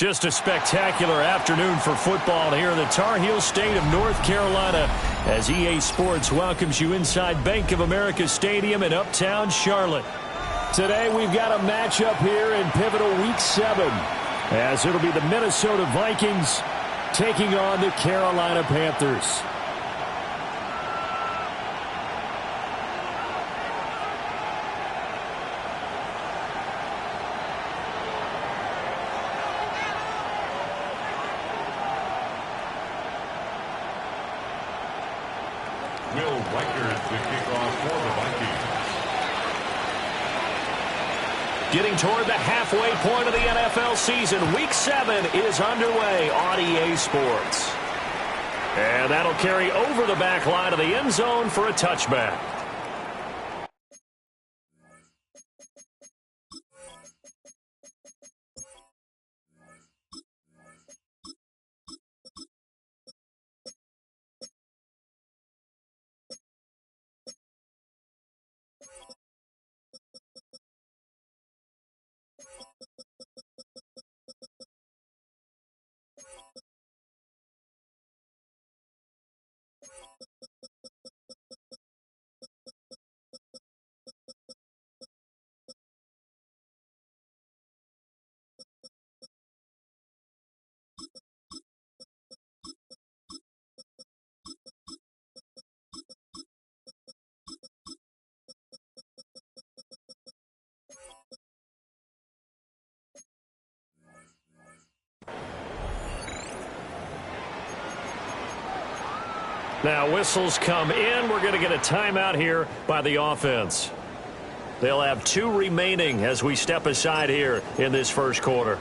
Just a spectacular afternoon for football here in the Tar Heel state of North Carolina as EA Sports welcomes you inside Bank of America Stadium in uptown Charlotte. Today we've got a matchup here in pivotal Week 7 as it'll be the Minnesota Vikings taking on the Carolina Panthers. Getting toward the halfway point of the NFL season, Week 7 is underway on EA Sports. And that'll carry over the back line of the end zone for a touchback. Now whistles come in. We're going to get a timeout here by the offense. They'll have 2 remaining as we step aside here in this first quarter.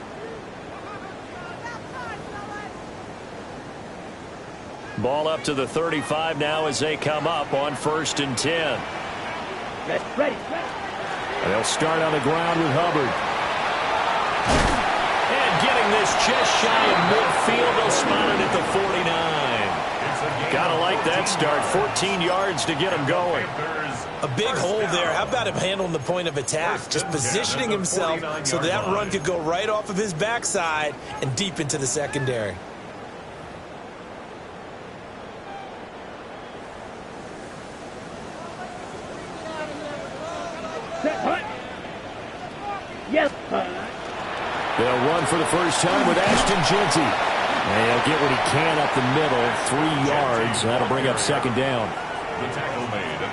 Ball up to the 35 now as they come up on 1st and 10. Ready. And they'll start on the ground with Hubbard. And getting this just shy of midfield, they'll spot it at the 49. Gotta like that start. 14 yards to get him going. A big hole there. How about him handling the point of attack? Just positioning himself so that run could go right off of his backside and deep into the secondary. Yes. They'll run for the first time with Ashton Jeanty. And he'll get what he can up the middle, 3 yards. That'll bring up 2nd down.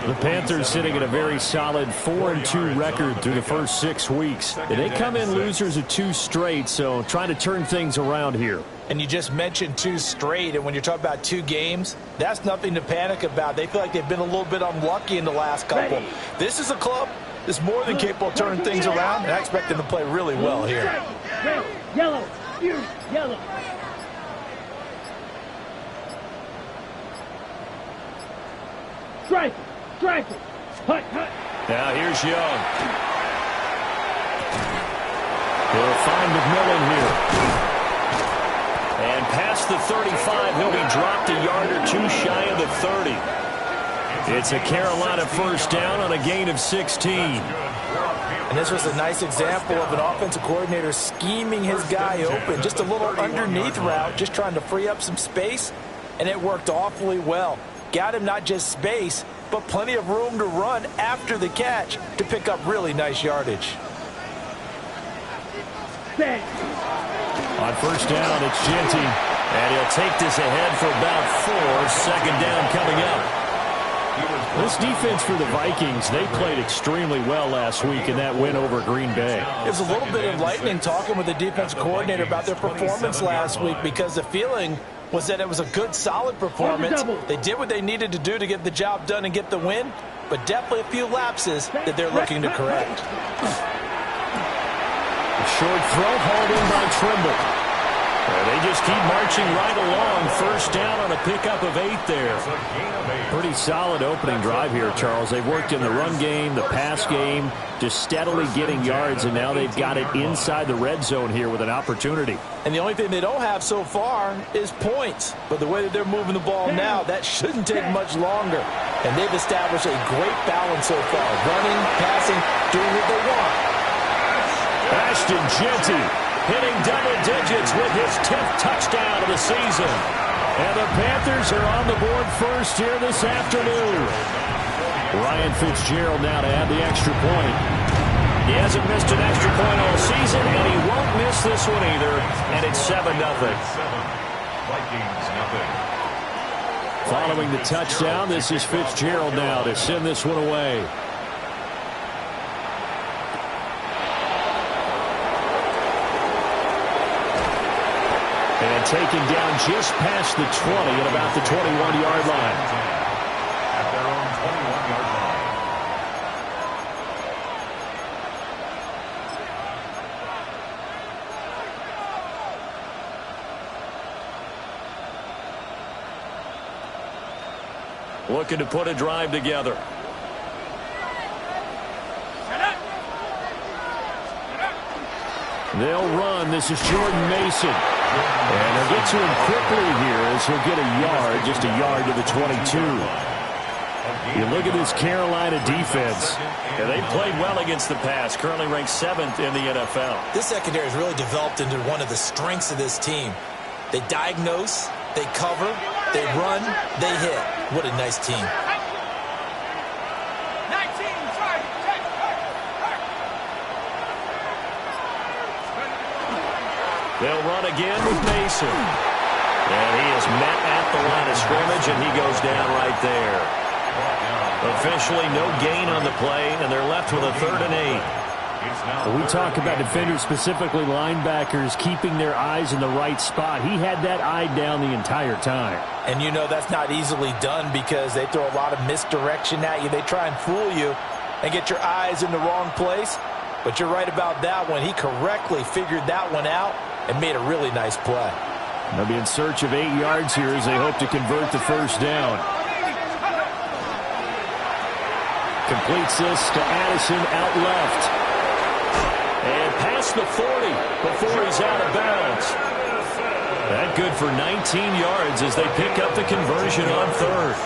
The Panthers sitting at a very solid 4-2 record through the first 6 weeks. They come in losers of 2 straight, so trying to turn things around here. And you just mentioned 2 straight, and when you're talking about 2 games, that's nothing to panic about. They feel like they've been a little bit unlucky in the last couple. This is a club that's more than capable of turning things around, and I expect them to play really well here. Red, yellow, yellow. Strike it. Hut. Now here's Young. He'll find McMillan here. And past the 35, he'll be dropped a yard or 2 shy of the 30. It's a Carolina first down on a gain of 16. And this was a nice example of an offensive coordinator scheming his guy open. Just a little underneath route, just trying to free up some space, and it worked awfully well. Got him not just space, but plenty of room to run after the catch to pick up really nice yardage. On first down, it's Jeanty, and he'll take this ahead for about 4. 2nd down coming up. This defense for the Vikings, they played extremely well last week in that win over Green Bay. It was a little bit enlightening talking with the defensive coordinator about their performance last week because the feeling was that it was a good, solid performance. They did what they needed to do to get the job done and get the win, but definitely a few lapses that they're looking to correct. A short throw hauled in by Trimble. They just keep marching right along. First down on a pickup of 8 there. Pretty solid opening drive here, Charles. They've worked in the run game, the pass game, just steadily getting yards, and now they've got it inside the red zone here with an opportunity. And the only thing they don't have so far is points. But the way that they're moving the ball now, that shouldn't take much longer. And they've established a great balance so far. Running, passing, doing what they want. Ashton Jeanty hitting double digits with his 10th touchdown of the season. And the Panthers are on the board first here this afternoon. Ryan Fitzgerald now to add the extra point. He hasn't missed an extra point all season, and he won't miss this one either. And it's 7-0. Following the touchdown, this is Fitzgerald now to send this one away. And taken down just past the 20 at about the 21-yard line. At their own 21-yard line. Looking to put a drive together. They'll run. This is Jordan Mason. And they'll get to him quickly here as he'll get a yard, just a yard to the 22. You look at this Carolina defense. Yeah, they played well against the pass, currently ranked 7th in the NFL. This secondary has really developed into one of the strengths of this team. They diagnose, they cover, they run, they hit. What a nice team. They'll run again with Mason. And he is met at the line of scrimmage, and he goes down right there. Officially no gain on the play, and they're left with a 3rd and 8. When we talk about defenders, specifically linebackers, keeping their eyes in the right spot. He had that eye down the entire time. And you know that's not easily done because they throw a lot of misdirection at you. They try and fool you and get your eyes in the wrong place. But you're right about that one. He correctly figured that one out and made a really nice play. They'll be in search of 8 yards here as they hope to convert the first down. Completes this to Addison out left. And past the 40 before he's out of bounds. That good for 19 yards as they pick up the conversion on 3rd.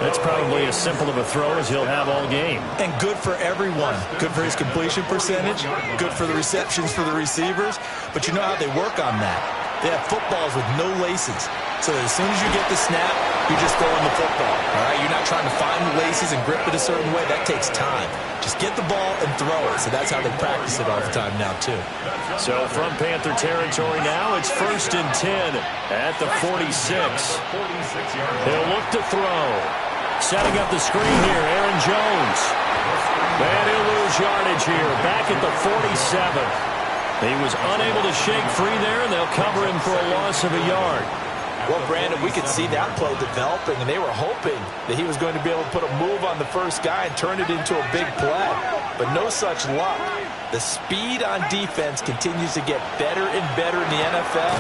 That's probably as simple of a throw as he'll have all game. And good for everyone. Good for his completion percentage. Good for the receptions for the receivers. But you know how they work on that. They have footballs with no laces. So that as soon as you get the snap, you're just throwing the football. All right? You're not trying to find the laces and grip it a certain way. That takes time. Just get the ball and throw it. So that's how they practice it all the time now, too. So from Panther territory now, it's 1st and 10 at the 46. He'll look to throw. Setting up the screen here, Aaron Jones. And he'll lose yardage here, back at the 47. He was unable to shake free there, and they'll cover him for a loss of a yard. Well, Brandon, we could see that play developing, and they were hoping that he was going to be able to put a move on the first guy and turn it into a big play. But no such luck. The speed on defense continues to get better and better in the NFL.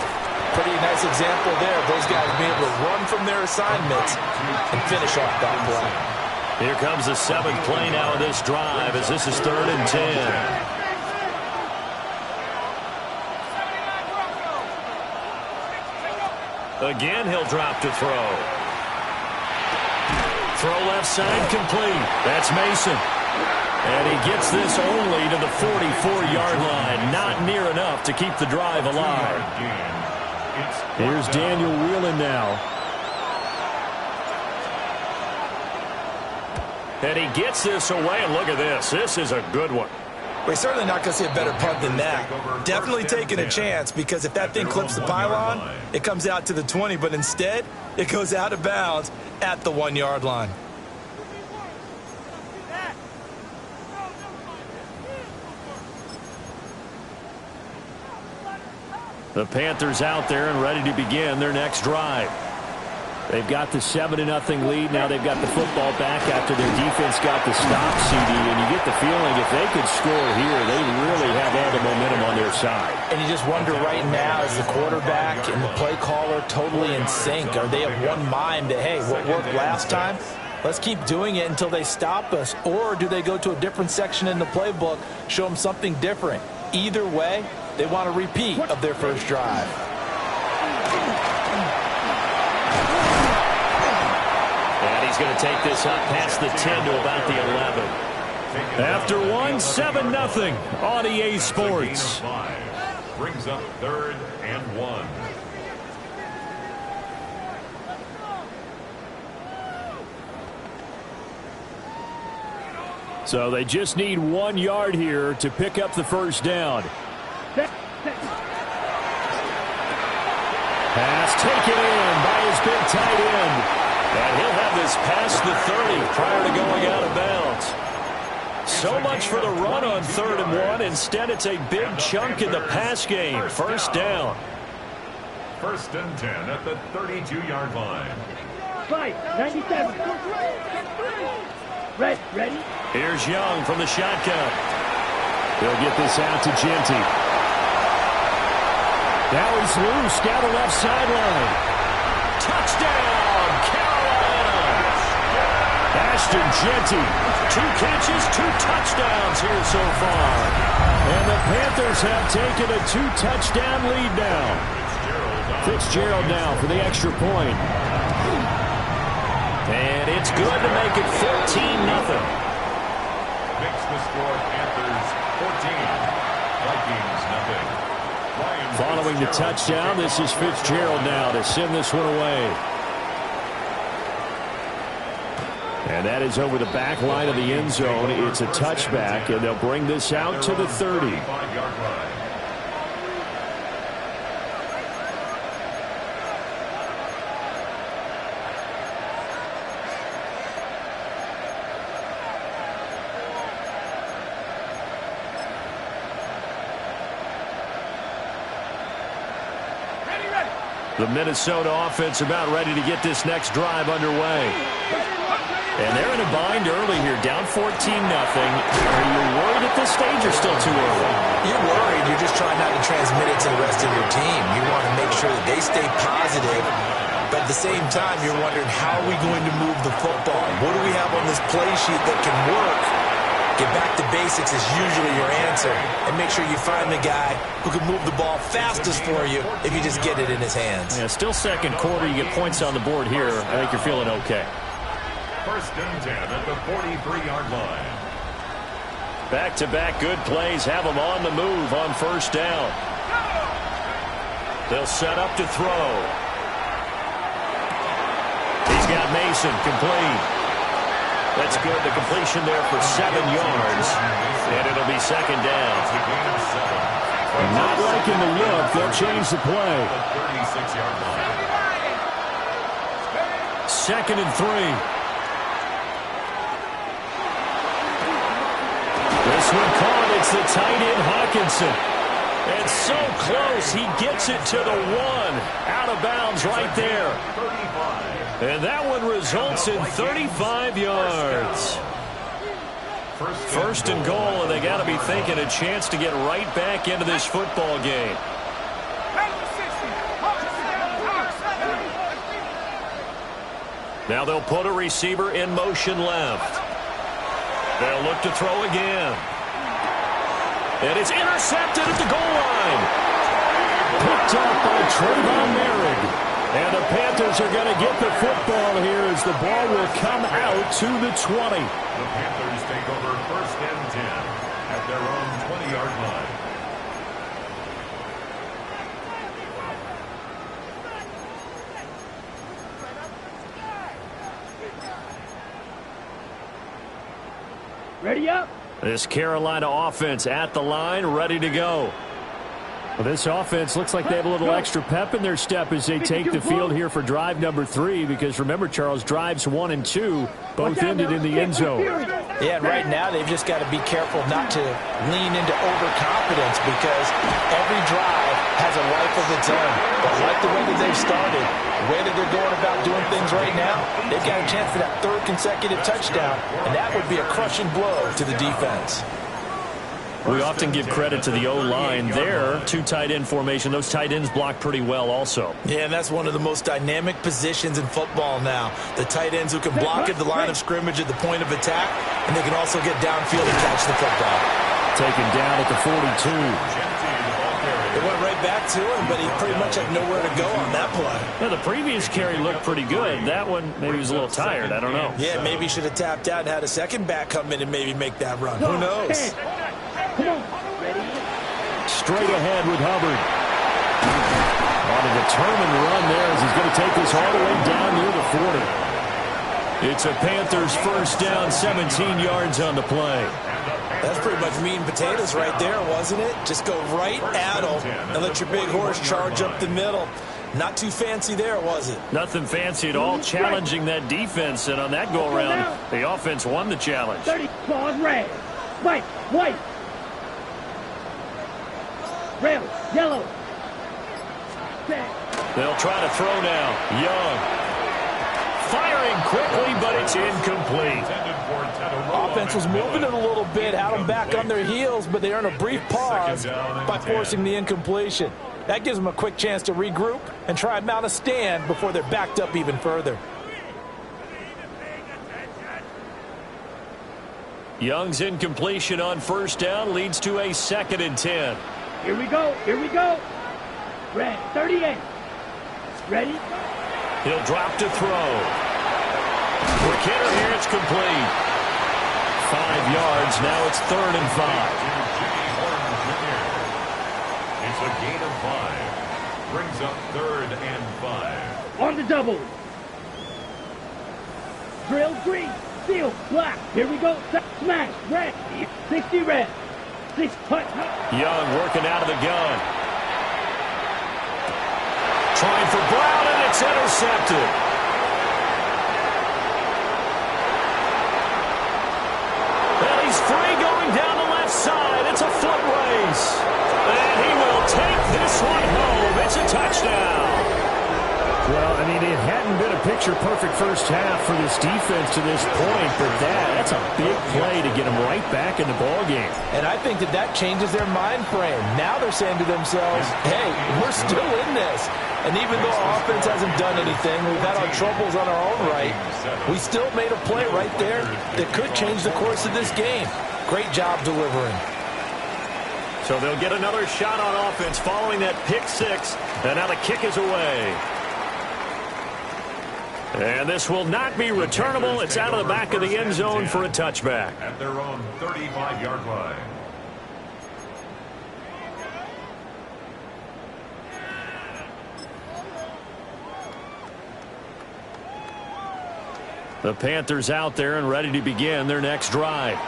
Pretty nice example there. Those guys being able to run from their assignments and finish off that play. Here comes the 7th play now of this drive as this is 3rd and 10. Again, he'll drop to throw. Throw left side complete. That's Mason. And he gets this only to the 44-yard line. Not near enough to keep the drive alive. Here's Daniel Whelan now. And he gets this away, and look at this. This is a good one. We're certainly not going to see a better punt than that. Definitely taking a chance because if that thing clips the pylon, it comes out to the 20, but instead, it goes out of bounds at the 1-yard line. The Panthers out there and ready to begin their next drive. They've got the 7-0 lead. Now they've got the football back after their defense got the stop, CD. And you get the feeling if they could score here, they really have all the momentum on their side. And you just wonder right now, is the quarterback and the play caller totally in sync? Are they of one mind that, hey, what worked last time? Let's keep doing it until they stop us. Or do they go to a different section in the playbook, show them something different? Either way, they want a repeat of their first drive. And he's going to take this up past the 10 to about the 11. After one, 7-0 on EA Sports. brings up 3rd and 1. So they just need 1 yard here to pick up the first down. Pass taken in by his big tight end. And he'll have this past the 30 prior to going out of bounds. So much for the run on 3rd and 1. Instead, it's a big chunk in the pass game. First down. 1st and 10 at the 32-yard line. 97. Ready? Here's Young from the shotgun. He'll get this out to Genty. Now he's loose down the left sideline. Touchdown, Carolina! Ashton Genty, 2 catches, 2 touchdowns here so far. And the Panthers have taken a 2-touchdown lead now. Fitzgerald now for the extra point. And it's good to make it 14-0. Makes the score Panthers 14. Vikings nothing. Following the touchdown, this is Fitzgerald now to send this one away. And that is over the back line of the end zone. It's a touchback, and they'll bring this out to the 30. The Minnesota offense about ready to get this next drive underway. And they're in a bind early here, down 14-0. Are you worried at this stage or still too early? You're worried. You're just trying not to transmit it to the rest of your team. You want to make sure that they stay positive. But at the same time, you're wondering, how are we going to move the football? What do we have on this play sheet that can work? Get back to basics is usually your answer. And make sure you find the guy who can move the ball fastest for you if you just get it in his hands. Yeah, still second quarter. You get points on the board here. I think you're feeling okay. 1st and 10 at the 43-yard line. Back-to-back good plays have them on the move on first down. They'll set up to throw. He's got Mason complete. That's good. The completion there for 7 yards. And it'll be second down. Not liking the look. They'll change the play. 36-yard line. 2nd and 3. This one caught. It's the tight end Hawkinson. And so close. He gets it to the 1. Out of bounds right there. And that one results in 35 yards. First and goal, and they got to be thinking a chance to get right back into this football game. Now they'll put a receiver in motion left. They'll look to throw again. And it's intercepted at the goal line. Picked up by Trayvon Merrick. And the Panthers are going to get the football here as the ball will come out to the 20. The Panthers take over 1st and 10 at their own 20-yard line. Ready up. This Carolina offense at the line, ready to go. Well, this offense looks like they have a little extra pep in their step as they take the field here for drive number 3, because remember, Charles, drives 1 and 2 both ended in the end zone. Yeah, and right now they've just got to be careful not to lean into overconfidence, because every drive has a life of its own. But like the way that they've started, the way that they're going about doing things right now, they've got a chance for that 3rd consecutive touchdown, and that would be a crushing blow to the defense. We often give credit to the O-line there. 2 tight end formation. Those tight ends block pretty well also. Yeah, and that's one of the most dynamic positions in football now. The tight ends who can block at the line of scrimmage at the point of attack, and they can also get downfield and catch the football. Taken down at the 42. It went right back to him, but he pretty much had nowhere to go on that play. Yeah, the previous carry looked pretty good. That one, maybe he was a little tired. I don't know. Yeah, maybe he should have tapped out and had a second back come in and maybe make that run. Who knows? straight ahead with Hubbard. On a determined run there as he's going to take this all the way down near the 40. It's a Panthers first down, 17 yards on the play. That's pretty much meat and potatoes right there, wasn't it? Just go right at them and let your big horse charge up the middle. Not too fancy there, was it? Nothing fancy at all, challenging that defense, and on that go-around, the offense won the challenge. 30, claws red, white, white, red, yellow. They'll try to throw now. Young. Firing quickly, but it's incomplete. Offense was moving it a little bit, had them back on their heels, but they earn a brief pause by forcing the incompletion. That gives them a quick chance to regroup and try and mount a stand before they're backed up even further. Young's incompletion on first down leads to a 2nd and 10. Here we go, here we go. Red, 38. Ready? He'll drop to throw. Quick hitter here, it's complete. 5 yards, now it's 3rd and 5. It's a gain of 5. Brings up 3rd and 5. On the double. Drill green, steel, black. Here we go. Smash, red, 60 red. 6 putt. Young working out of the gun. Trying for Brown, and it's intercepted. And he's free going down the left side. It's a foot race. And he will take this one home. It's a touchdown. Well, I mean, it hadn't been a picture-perfect first half for this defense to this point, but that's a big play to get them right back in the ballgame. And I think that changes their mind frame. Now they're saying to themselves, hey, we're still in this. And even though our offense hasn't done anything, we've had our troubles on our own right, we still made a play right there that could change the course of this game. Great job delivering. So they'll get another shot on offense following that pick 6, and now the kick is away. And this will not be returnable. It's out of the back of the end zone for a touchback. At their own 35-yard line. The Panthers out there and ready to begin their next drive.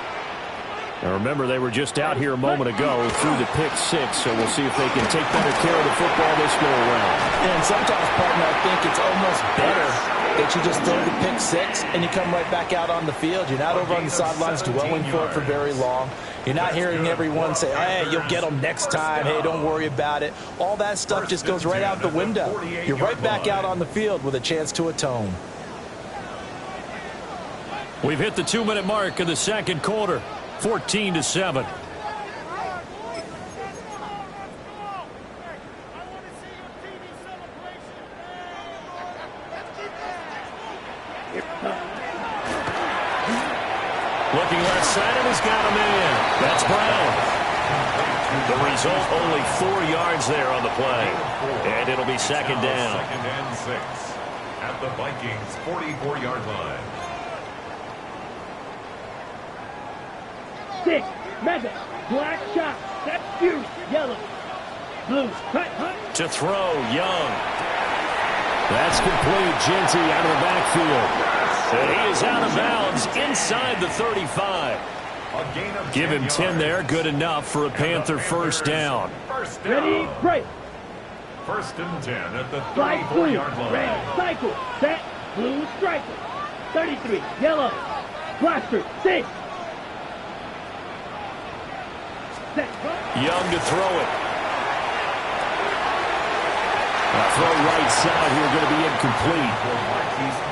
Now remember, they were just out here a moment ago through the pick 6, so we'll see if they can take better care of the football this go around. And sometimes, partner, I think it's almost better that you just throw the pick 6 and you come right back out on the field. You're not over on the sidelines dwelling for very long. You're not hearing everyone say, hey, you'll get them next time. Hey, don't worry about it. All that stuff just goes right out the window. You're right back out on the field with a chance to atone. We've hit the 2-minute mark of the second quarter. 14-7. Looking left side, and he's got him in. That's Brown. The result, only 4 yards there on the play. And it'll be second down. 2nd and 6 at the Vikings' 44-yard line. 6, mega, black shot, that's you, yellow, blue, cut, hut. To throw, Young. That's complete. Genty out of the backfield. And he is out of bounds inside the 35. Give him 10 there. Good enough for a Panther first down. Ready, break. 1st and 10 at the Flight blue, 34-yard line. red, cycle, set, blue, striker. 33, yellow, blaster, 6. Set, Young to throw it. Throw right side here, going to be incomplete.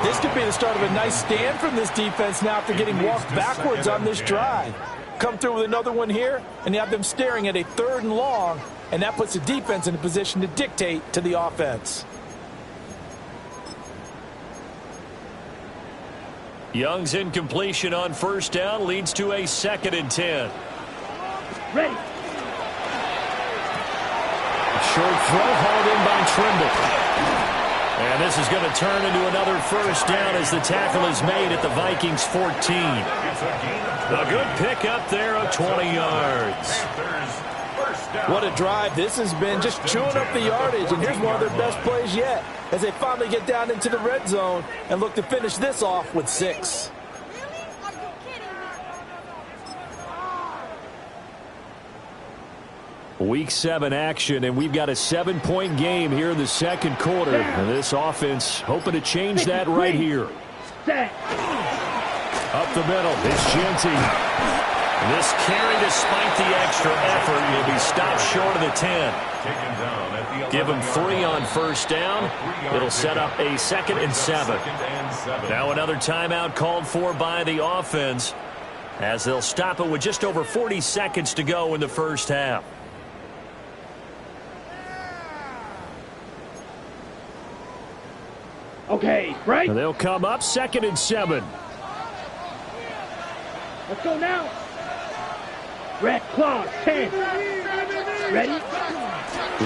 This could be the start of a nice stand from this defense now after getting walked backwards on this drive. Come through with another one here, and you have them staring at a 3rd and long, and that puts the defense in a position to dictate to the offense. Young's incompletion on first down leads to a 2nd and 10. ready. Short throw hauled in by Trimble. And this is going to turn into another first down as the tackle is made at the Vikings 14. A good pickup there of 20 yards. First down. What a drive this has been, just chewing up the yardage, and here's one of their best plays yet as they finally get down into the red zone and look to finish this off with 6. Week 7 action, and we've got a 7-point game here in the second quarter. And this offense hoping to change that right here. Up the middle, it's Genty. This carry, despite the extra effort, will be stopped short of the 10. Give him 3 on first down. It'll set up a 2nd and 7. Now another timeout called for by the offense as they'll stop it with just over 40 seconds to go in the first half. Okay, right? And they'll come up 2nd and 7. Let's go now. Red claw, 10. Ready?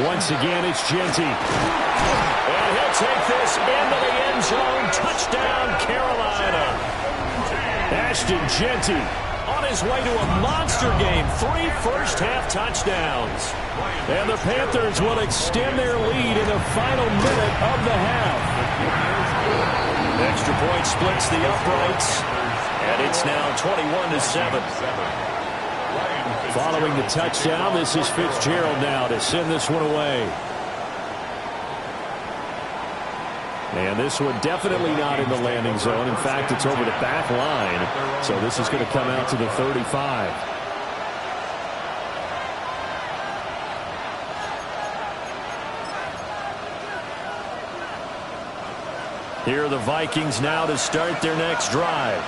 Once again, it's Genty. And he'll take this into the end zone. Touchdown, Carolina. Ashton Genty On his way to a monster game. 3 first-half touchdowns. And the Panthers will extend their lead in the final minute of the half. Extra point splits the uprights. And it's now 21-7. Following the touchdown, this is Fitzgerald now to send this one away. And this one definitely not in the landing zone. In fact, it's over the back line. So this is going to come out to the 35. Here are the Vikings now to start their next drive.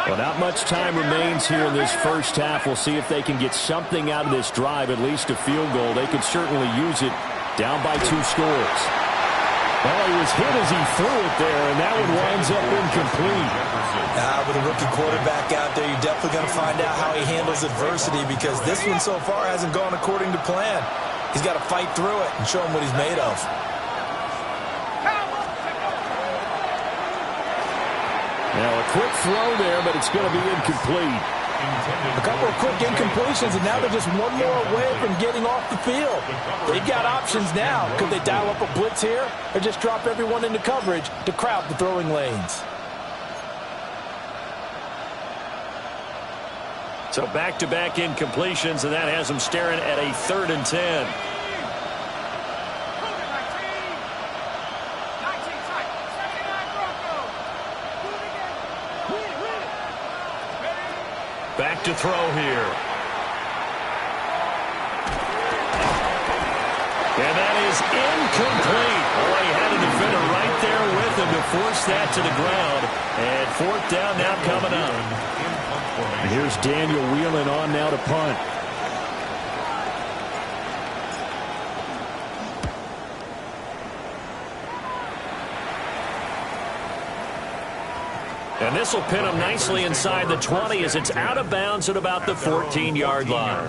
Well, not much time remains here in this first half. We'll see if they can get something out of this drive, at least a field goal. They could certainly use it down by 2 scores. Well, he was hit as he threw it there, and that one winds up incomplete. With a rookie quarterback out there, you're definitely going to find out how he handles adversity because this one so far hasn't gone according to plan. He's got to fight through it and show him what he's made of. Now, a quick throw there, but it's going to be incomplete. A couple of quick incompletions, and now they're just one more away from getting off the field. They've got options now. Could they dial up a blitz here or just drop everyone into coverage to crowd the throwing lanes? So back-to-back incompletions, and that has them staring at a 3rd and 10. Back to throw here. And that is incomplete. Oh, he had a defender right there with him to force that to the ground. And 4th down now coming up. And here's Daniel Whelan on now to punt. And this will pin him nicely inside the 20 as it's out of bounds at about the 14-yard line.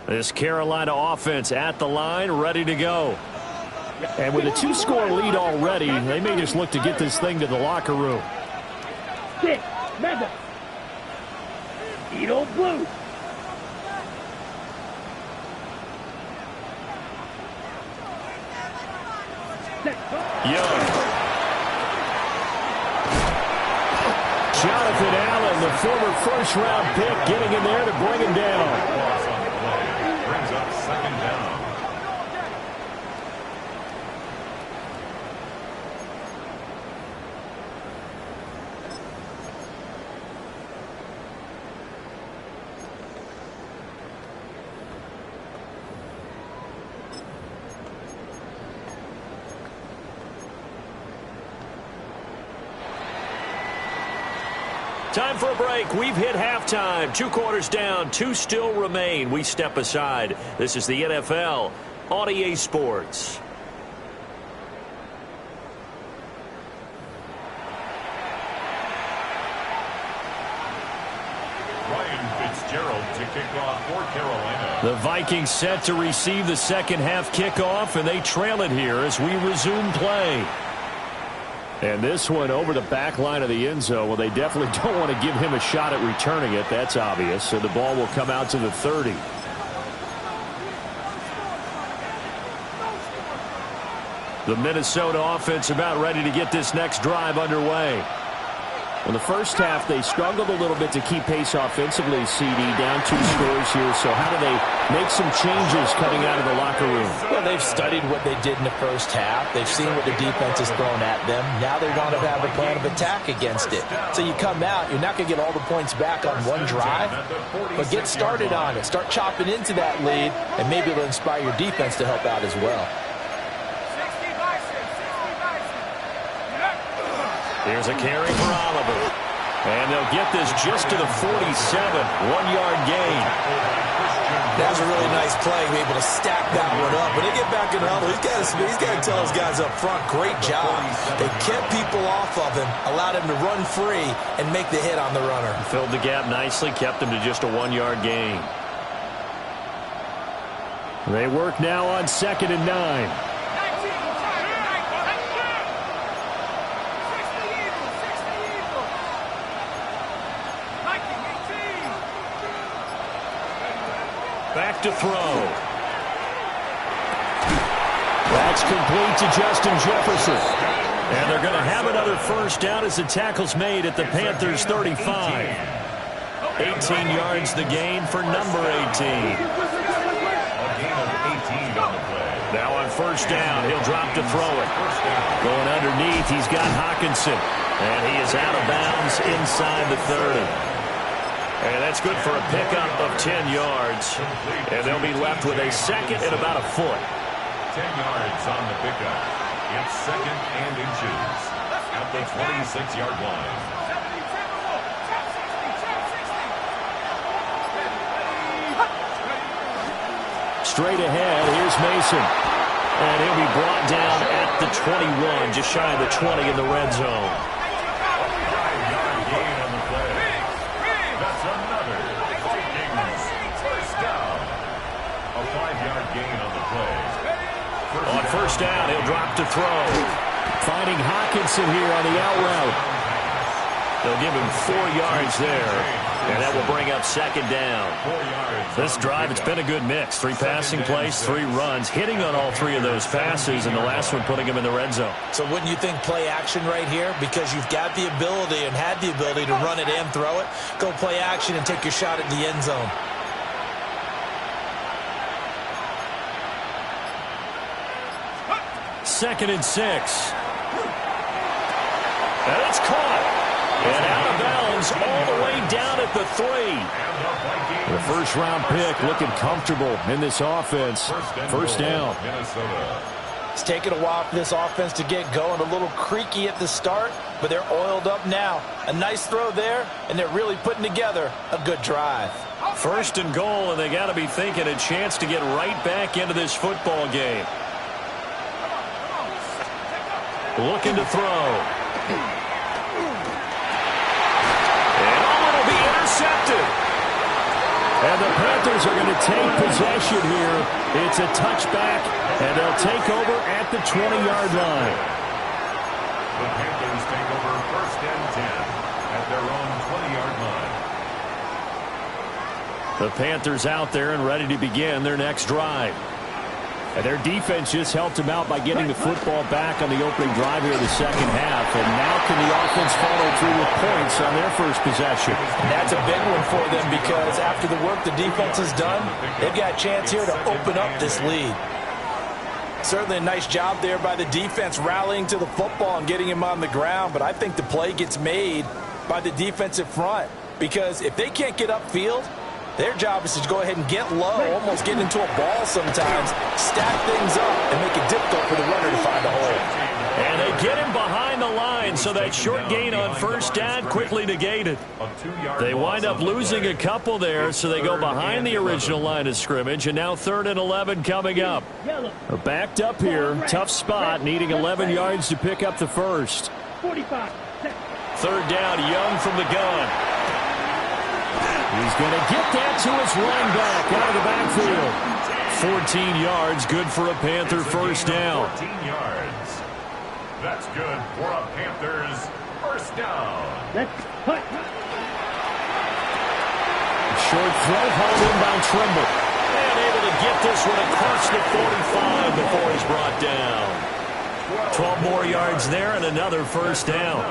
This Carolina offense at the line, ready to go. And with a 2-score lead already, they may just look to get this thing to the locker room. 6, mega. Edo blue. Young. Jonathan Allen, the former first-round pick, getting in there to bring him down. Brings up 2nd down. Time for a break. We've hit halftime. 2 quarters down. 2 still remain. We step aside. This is the NFL on EA Sports. Ryan Fitzgerald to kick off for Carolina. The Vikings set to receive the second half kickoff, and they trail it here as we resume play. And this one over the back line of the end zone. Well, they definitely don't want to give him a shot at returning it. That's obvious. So the ball will come out to the 30. The Minnesota offense about ready to get this next drive underway. In the first half, they struggled a little bit to keep pace offensively, CD, down 2 scores here. So how do they make some changes coming out of the locker room? Well, they've studied what they did in the first half. They've seen what the defense has thrown at them. Now they're going to have a plan of attack against it. So you come out, you're not going to get all the points back on one drive, but get started on it. Start chopping into that lead, and maybe it'll inspire your defense to help out as well. Here's a carry for Oliver. And they'll get this just to the 47. 1-yard gain. That was a really nice play, be able to stack that one up. When they get back in the huddle, he's got to tell his guys up front, great job. They kept people off of him, allowed him to run free, and make the hit on the runner. Filled the gap nicely, kept him to just a 1-yard gain. They work now on 2nd and 9. Back to throw. That's complete to Justin Jefferson. And they're going to have another first down as the tackle's made at the Panthers 35. 18 yards the gain for number 18. Now on first down, he'll drop to throw it. Going underneath, he's got Hockenson. And he is out of bounds inside the 30. And that's good for a pickup of 10 yards. And they'll be left with a second and about a foot. 10 yards on the pickup. It's 2nd and inches at the 26-yard line. Straight ahead, here's Mason. And he'll be brought down at the 21, just shy of the 20 in the red zone. On first down, he'll drop to throw. Finding Hockenson here on the out route. They'll give him 4 yards there, and that will bring up 2nd down. This drive, it's been a good mix. 3 passing plays, 3 runs, hitting on all 3 of those passes, and the last one putting him in the red zone. So wouldn't you think play action right here? Because you've got the ability and had the ability to run it and throw it. Go play action and take your shot at the end zone. Second and 6. And it's caught. And out of bounds all the way down at the 3. The first-round pick looking comfortable in this offense. First down. It's taken a while for this offense to get going. A little creaky at the start, but they're oiled up now. A nice throw there, and they're really putting together a good drive. First and goal, and they got to be thinking a chance to get right back into this football game. Looking to throw. And it'll be intercepted. And the Panthers are going to take possession here. It's a touchback, and they'll take over at the 20-yard line. The Panthers take over 1st and 10 at their own 20-yard line. The Panthers out there and ready to begin their next drive. And their defense just helped them out by getting the football back on the opening drive here in the second half. And now can the offense follow through with points on their first possession? And that's a big one for them because after the work the defense has done, they've got a chance here to open up this lead. Certainly a nice job there by the defense rallying to the football and getting him on the ground. But I think the play gets made by the defensive front because if they can't get upfield, their job is to go ahead and get low, almost get into a ball sometimes, stack things up, and make it difficult for the runner to find a hole. And they get him behind the line, so that short gain on first down quickly negated. They wind up losing a couple there, so they go behind the original line of scrimmage, and now 3rd and 11 coming up. They're backed up here, tough spot, needing 11 yards to pick up the first. 45. 3rd down, Young from the gun. He's going to get that to his run back out of the backfield. 14 yards, good for a Panther first down. 14 yards. That's good for a Panthers first down. Let's put. Short throw, hauled in by Trimble. And able to get this one across the 45 before he's brought down. 12 more yards there and another first down.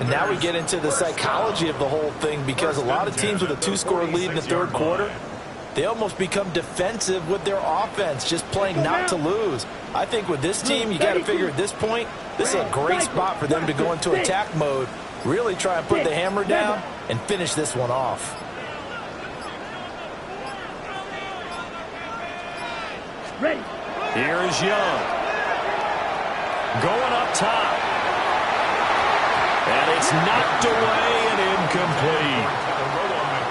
And now we get into the psychology of the whole thing, because a lot of teams with a 2-score lead in the third quarter, they almost become defensive with their offense, just playing not to lose. I think with this team, you got to figure at this point, this is a great spot for them to go into attack mode, really try and put the hammer down and finish this one off. Ready. Here is Young. Going up top. And it's knocked away and incomplete.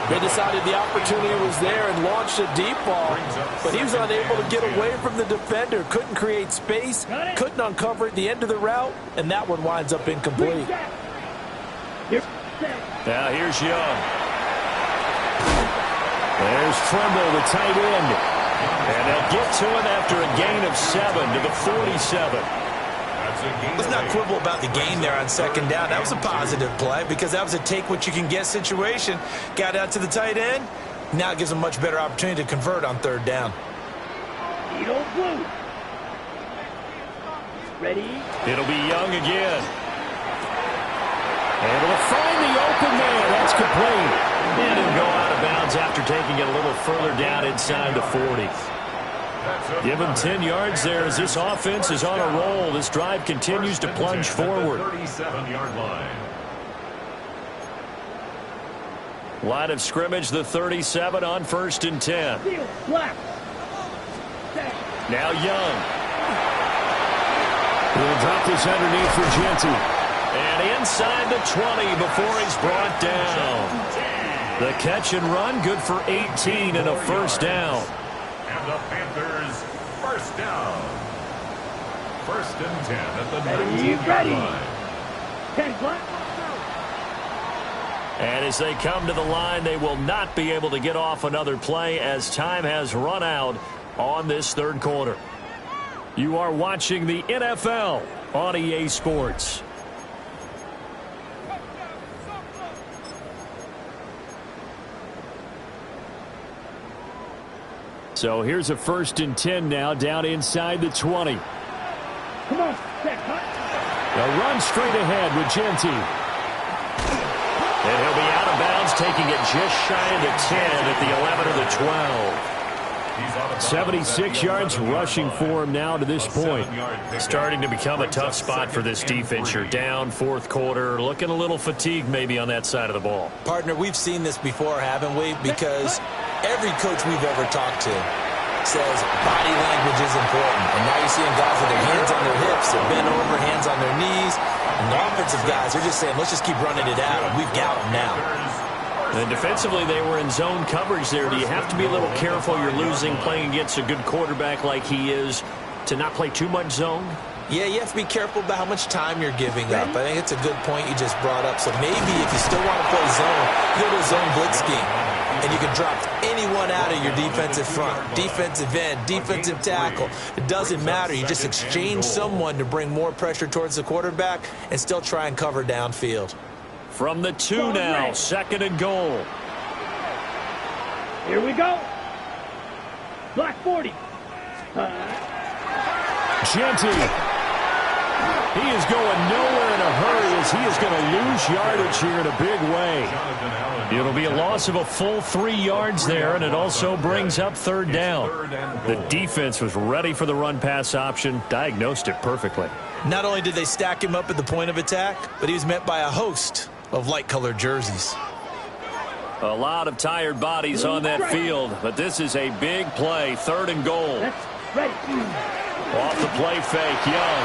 They decided the opportunity was there and launched a deep ball, but he was unable to get away from the defender. Couldn't create space, couldn't uncover at the end of the route, and that one winds up incomplete. Now here's Young. There's Trimble, the tight end. And they'll get to him after a gain of 7 to the 47. Let's not quibble about the gain there on second down. That was a positive play because that was a take-what-you-can-get situation. Got out to the tight end. Now it gives them a much better opportunity to convert on third down. Eagle blue. Ready. It'll be Young again. Able to find the open man. That's complete. And he'll go out of bounds after taking it a little further down inside the 40. Give him 10 yards there as this offense is on a roll. This drive continues to plunge forward. 37-yard line. Line of scrimmage, the 37 on 1st and 10. Now Young. He'll drop this underneath for Genty. And inside the 20 before he's brought down. The catch and run, good for 18 and a first down. And the Panthers first down. 1st and 10 at the 19-yard line. 10 black. And as they come to the line, they will not be able to get off another play as time has run out on this third quarter. You are watching the NFL on EA Sports. So here's a 1st and 10 now down inside the 20. Come on, set, cut. They'll run straight ahead with Genty. And he'll be out of bounds, taking it just shy of the 10 at the 11 or the 12. 76 yards rushing for him now to this point. Starting to become a tough spot for this defense. You're down 4th quarter, looking a little fatigued maybe on that side of the ball. Partner, we've seen this before, haven't we? Because every coach we've ever talked to says body language is important. And now you're seeing guys with their hands on their hips, they're bent over, hands on their knees. And the offensive guys are just saying, let's just keep running it out, and we've got them now. And defensively, they were in zone coverage there. Do you have to be a little careful? You're losing, playing against a good quarterback like he is, to not play too much zone? Yeah, you have to be careful about how much time you're giving up. I think it's a good point you just brought up. So maybe if you still want to play zone, go to a zone blitz scheme. And you can drop anyone out of your defensive front, defensive end, defensive tackle. It doesn't matter. You just exchange someone to bring more pressure towards the quarterback and still try and cover downfield. From the 2 now, 2nd and goal. Here we go. Black 40. Genty. He is going nowhere in a hurry as he is going to lose yardage here in a big way. It'll be a loss of a full 3 yards there, and it also brings up 3rd down. The defense was ready for the run-pass option, diagnosed it perfectly. Not only did they stack him up at the point of attack, but he was met by a host of light-colored jerseys. A lot of tired bodies on that field, but this is a big play, 3rd and goal. Ready. Off the play fake, Young.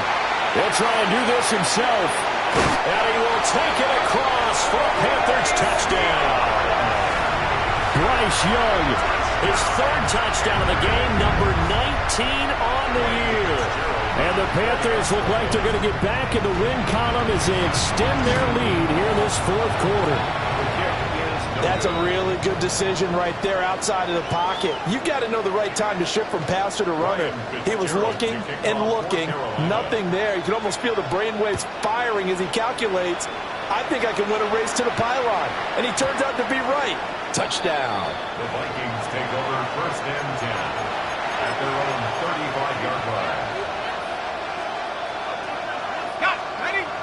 He'll try and do this himself. And he will take it across for a Panthers touchdown. Bryce Young, his 3rd touchdown of the game, number 19 on the year. And the Panthers look like they're going to get back in the win column as they extend their lead here in this 4th quarter. That's a really good decision right there outside of the pocket. You've got to know the right time to shift from passer to runner. He was looking and looking, nothing there. You can almost feel the brainwaves firing as he calculates, I think I can win a race to the pylon. And he turns out to be right. Touchdown. The Vikings take over 1st and 10 at their own 35-yard line.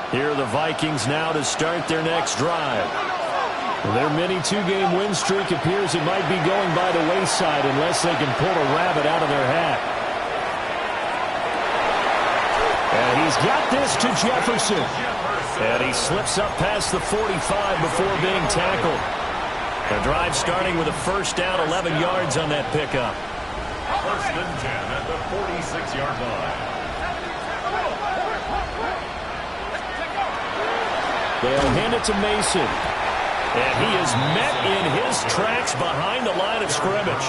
Here are the Vikings now to start their next drive. Their mini two-game win streak appears it might be going by the wayside unless they can pull a rabbit out of their hat. And he's got this to Jefferson. And he slips up past the 45 before being tackled. The drive starting with a first down, 11 yards on that pickup. 1st and 10 at the 46-yard line. They'll hand it to Mason. And he is met in his tracks behind the line of scrimmage.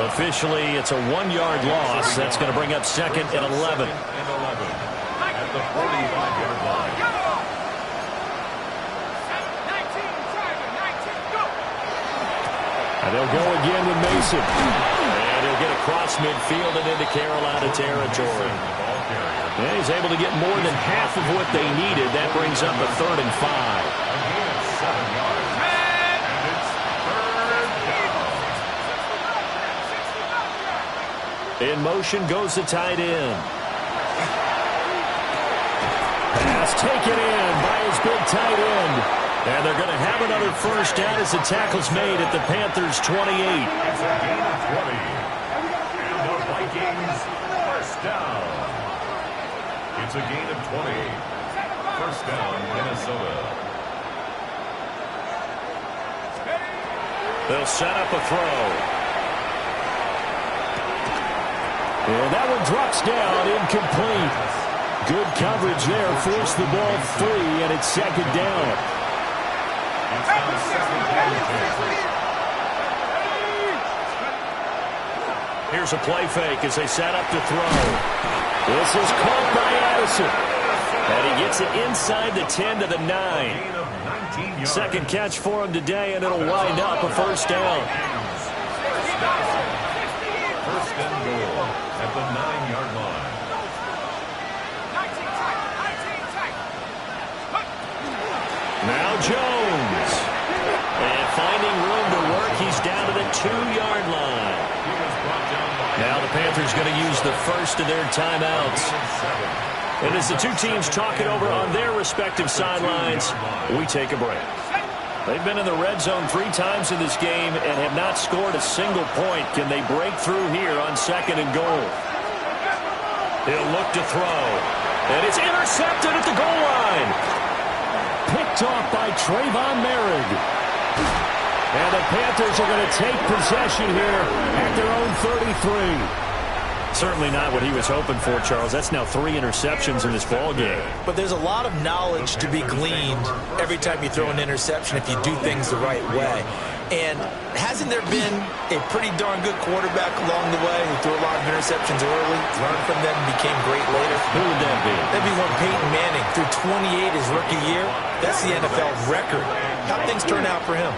Officially, it's a 1-yard loss. That's going to bring up 2nd and 11. At the 45-yard line. And they'll go again with Mason. And he'll get across midfield and into Carolina territory. And he's able to get more than half of what they needed. That brings up a 3rd and 5. In motion goes the tight end. Pass taken in by his big tight end. And they're going to have another first down as the tackle's made at the Panthers' 28. It's a gain of 20. And the Vikings first down. It's a gain of 20. First down, Minnesota. They'll set up a throw. And that one drops down, incomplete. Good coverage there, forced the ball free, and it's 2nd down. Here's a play fake as they set up to throw. This is caught by Addison. And he gets it inside the 10 to the 9. Second catch for him today, and it'll wind up a first down. First and goal at the 9-yard line. Now Jones. And finding room to work, he's down to the 2-yard line. Now the Panthers going to use the first of their timeouts. And as the two teams talk it over on their respective sidelines, we take a break. They've been in the red zone 3 times in this game and have not scored a single point. Can they break through here on 2nd and goal? He'll look to throw. And it's intercepted at the goal line. Picked off by Trayvon Merrick. And the Panthers are going to take possession here at their own 33. Certainly not what he was hoping for, Charles. That's now 3 interceptions in this ball game. But there's a lot of knowledge to be gleaned every time you throw an interception if you do things the right way. And hasn't there been a pretty darn good quarterback along the way who threw a lot of interceptions early, learned from them, and became great later? Who would that be? That'd be one Peyton Manning threw 28 his rookie year. That's the NFL record. How'd things turn out for him?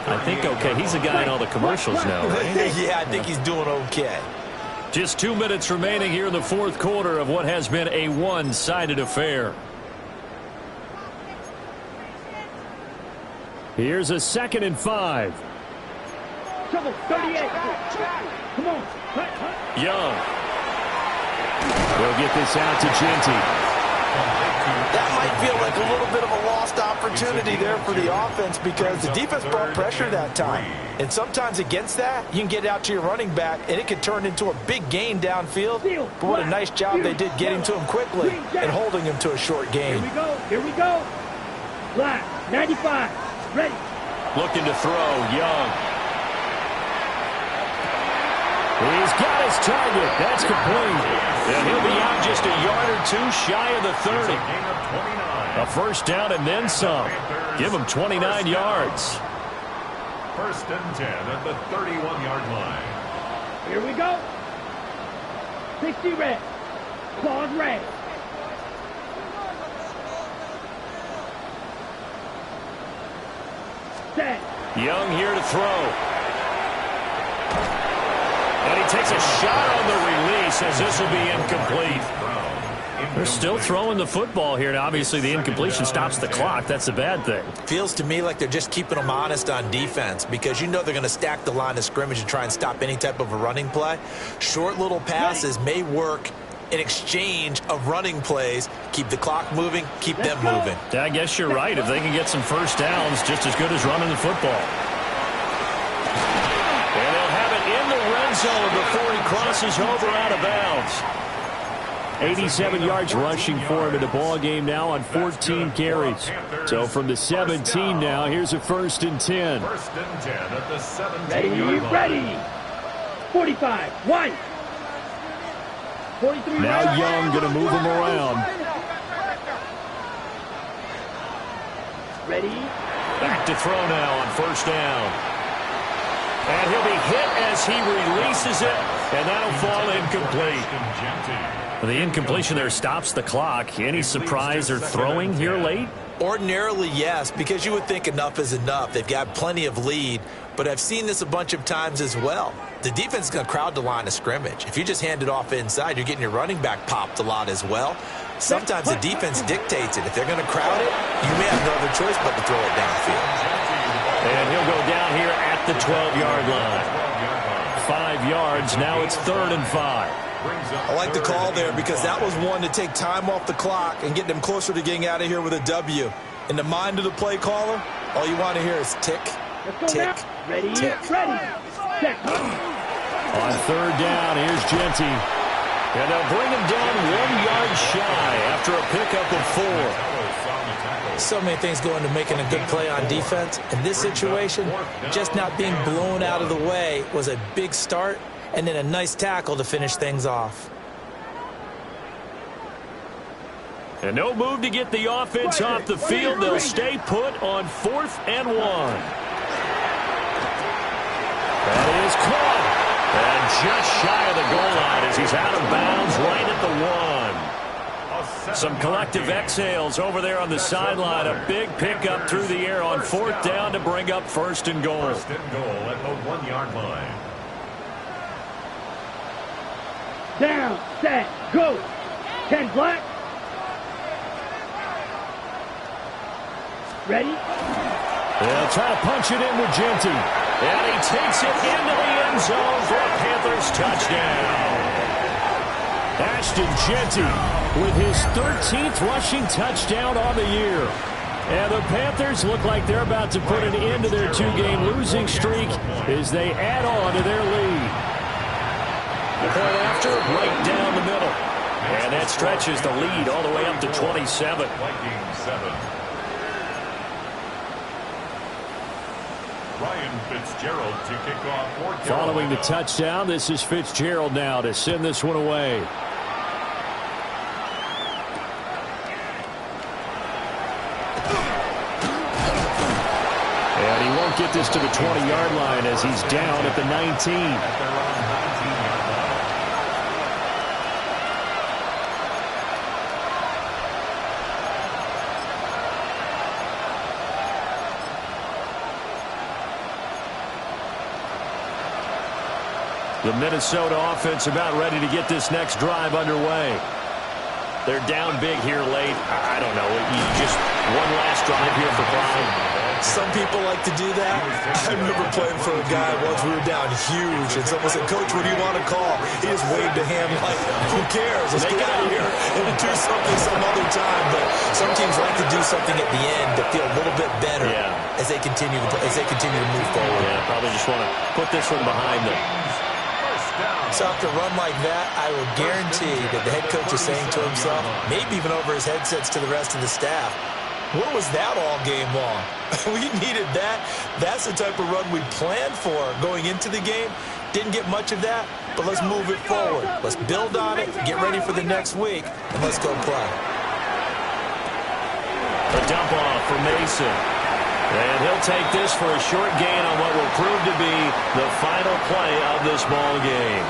I think okay. He's the guy in all the commercials now, right? Yeah, I think he's doing okay. Just 2 minutes remaining here in the 4th quarter of what has been a one-sided affair. Here's a 2nd and 5. Trouble, 38. Come on. Young. They'll get this out to Genty. That might feel like a little bit of a lost opportunity there for the offense because the defense brought pressure that time. And sometimes against that, you can get out to your running back, and it can turn into a big gain downfield. But what a nice job they did getting to him quickly and holding him to a short gain. Here we go. Black, 95, ready. Looking to throw, Young. He's got his target. That's complete. And he'll be out just a yard or 2 shy of the 30. A first down and then some. Give him 29 yards. 1st and 10 at the 31-yard line. Here we go. 60 red. Claws red. Set. Young here to throw. And he takes a shot on the release as this will be incomplete. They're still throwing the football here. Now, obviously, the incompletion stops the clock. That's a bad thing. Feels to me like they're just keeping them honest on defense because you know they're going to stack the line of scrimmage and try and stop any type of a running play. Short little passes may work in exchange of running plays. Keep the clock moving, keep them moving. Yeah, I guess you're right. If they can get some first downs, just as good as running the football. And they'll have it in the red zone before he crosses over out of bounds. 87 yards rushing for him in the ball game now on 14 carries. So from the 17 now, here's a 1st and 10. 1st and 10 at the 17-yard line. Ready. 45. 1. 43. Now Young going to move him around. Ready. Back to throw now on 1st down. And he'll be hit as he releases it, and that'll fall incomplete. The incompletion there stops the clock. Any surprise they're throwing here late? Ordinarily, yes, because you would think enough is enough. They've got plenty of lead, but I've seen this a bunch of times as well. The defense is going to crowd the line of scrimmage. If you just hand it off inside, you're getting your running back popped a lot as well. Sometimes the defense dictates it. If they're going to crowd it, you may have no other choice but to throw it downfield. And he'll go down here at the 12-yard line. 5 yards. Now it's 3rd and 5. I like the call there because that was one to take time off the clock and get them closer to getting out of here with a W. In the mind of the play caller, all you want to hear is tick, tick, Ready. tick. Ready. Set. On 3rd down, here's Genty. And they'll bring him down 1 yard shy after a pickup of 4. So many things go into making a good play on defense. In this situation, just not being blown out of the way was a big start, and then a nice tackle to finish things off. And no move to get the offense off the field. They'll stay put on 4th and 1. That is caught. And just shy of the goal line as he's out of bounds right at the 1. Some collective exhales over there on the sideline. A big pickup through the air on 4th down to bring up 1st and goal. 1st and goal at the 1 yard line. Down. Set. Go. 10 black. Ready. They'll try to punch it in with Genty. And he takes it into the end zone for a Panthers touchdown. Ashton Genty with his 13th rushing touchdown on the year. And the Panthers look like they're about to put an end to their 2-game losing streak as they add on to their lead. The point after, right down the middle. And that stretches the lead all the way up to 27. Vikings 7. Ryan Fitzgerald to kick off for Carolina. Following the touchdown, this is Fitzgerald now to send this one away. And he won't get this to the 20-yard line as he's down at the 19. The Minnesota offense about ready to get this next drive underway. They're down big here late. I don't know. You just one last drive here for pride. Some people like to do that. I remember playing for a guy once we were down huge, and someone said, "Coach, what do you want to call?" He just waved a hand like, "Who cares? Let's get out of here and do something some other time." But some teams like to do something at the end to feel a little bit better as they continue to move forward. Yeah, probably just want to put this one behind them. So after a run like that, I will guarantee that the head coach is saying to himself, maybe even over his headsets to the rest of the staff, what was that all game long? We needed that. That's the type of run we planned for going into the game. Didn't get much of that, but let's move it forward. Let's build on it, get ready for the next week, and let's go play. A dump off for Mason. And he'll take this for a short gain on what will prove to be the final play of this ball game.